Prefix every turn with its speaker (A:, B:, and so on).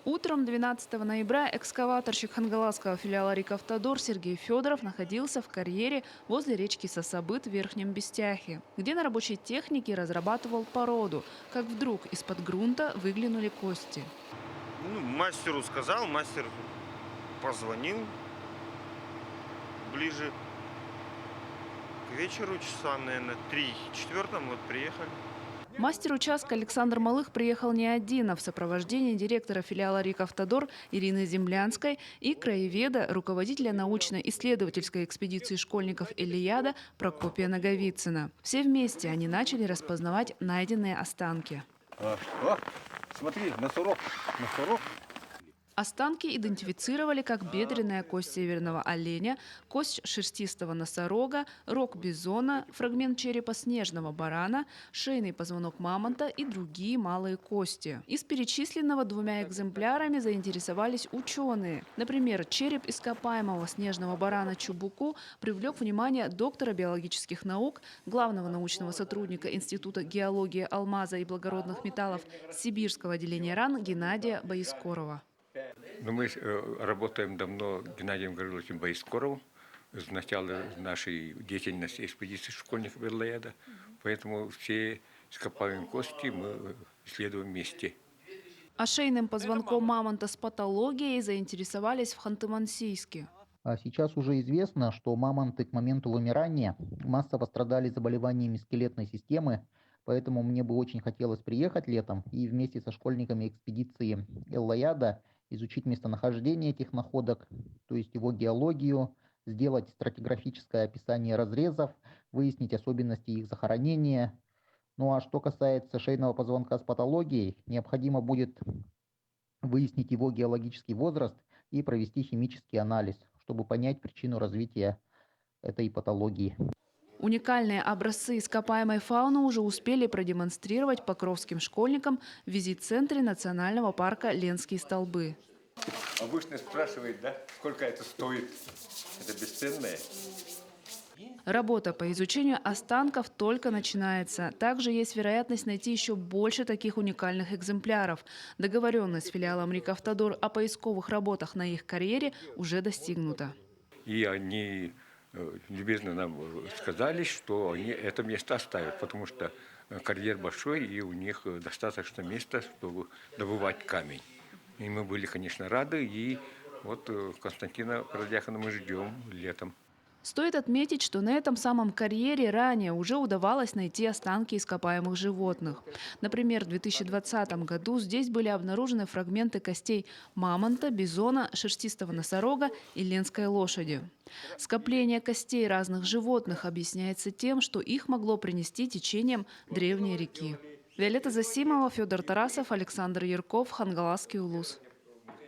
A: Утром 12 ноября экскаваторщик хангаласского филиала «Рикавтодор» Сергей Федоров находился в карьере возле речки Сособыт в Верхнем Бестяхе, где на рабочей технике разрабатывал породу, как вдруг из-под грунта выглянули кости.
B: Мастеру сказал, мастер позвонил ближе к вечеру, часа, наверное, 3-4, вот приехали.
A: Мастер участка Александр Малых приехал не один, а в сопровождении директора филиала «Рикавтодор» Ирины Землянской и краеведа, руководителя научно-исследовательской экспедиции школьников «Элияда» Прокопия Наговицына. Все вместе они начали распознавать найденные останки.
B: Смотри, носорог.
A: Останки идентифицировали как бедренная кость северного оленя, кость шерстистого носорога, рог бизона, фрагмент черепа снежного барана, шейный позвонок мамонта и другие малые кости. Из перечисленного 2 экземплярами заинтересовались ученые. Например, череп ископаемого снежного барана Чубуку привлек внимание доктора биологических наук, главного научного сотрудника Института геологии алмаза и благородных металлов Сибирского отделения РАН Геннадия Боискорова.
C: Мы работаем давно с Геннадием Гавриловичем Боискоровым с начала нашей деятельности экспедиции школьников «Элияда». Поэтому все ископаемые кости мы исследуем вместе.
A: Шейным позвонком мамонта с патологией заинтересовались в Ханты-Мансийске.
D: Сейчас уже известно, что мамонты к моменту вымирания массово страдали заболеваниями скелетной системы, поэтому мне бы очень хотелось приехать летом и вместе со школьниками экспедиции «Элияда» изучить местонахождение этих находок, то есть его геологию, сделать стратиграфическое описание разрезов, выяснить особенности их захоронения. Ну а что касается шейного позвонка с патологией, необходимо будет выяснить его геологический возраст и провести химический анализ, чтобы понять причину развития этой патологии.
A: Уникальные образцы ископаемой фауны уже успели продемонстрировать покровским школьникам в визит-центре национального парка Ленские столбы.
C: Обычно спрашивают, да, сколько это стоит? Это бесценное.
A: Работа по изучению останков только начинается. Также есть вероятность найти еще больше таких уникальных экземпляров. Договоренность с филиалом «Рикавтодор» о поисковых работах на их карьере уже достигнута.
C: И они любезно нам сказали, что они это место оставят, потому что карьер большой, и у них достаточно места, чтобы добывать камень. И мы были, конечно, рады, и вот Константина Продяхина мы ждем летом.
A: Стоит отметить, что на этом самом карьере ранее уже удавалось найти останки ископаемых животных. Например, в 2020 году здесь были обнаружены фрагменты костей мамонта, бизона, шерстистого носорога и ленской лошади. Скопление костей разных животных объясняется тем, что их могло принести течением древней реки. Виолетта Засимова, Федор Тарасов, Александр Ярков, Хангаласский улус.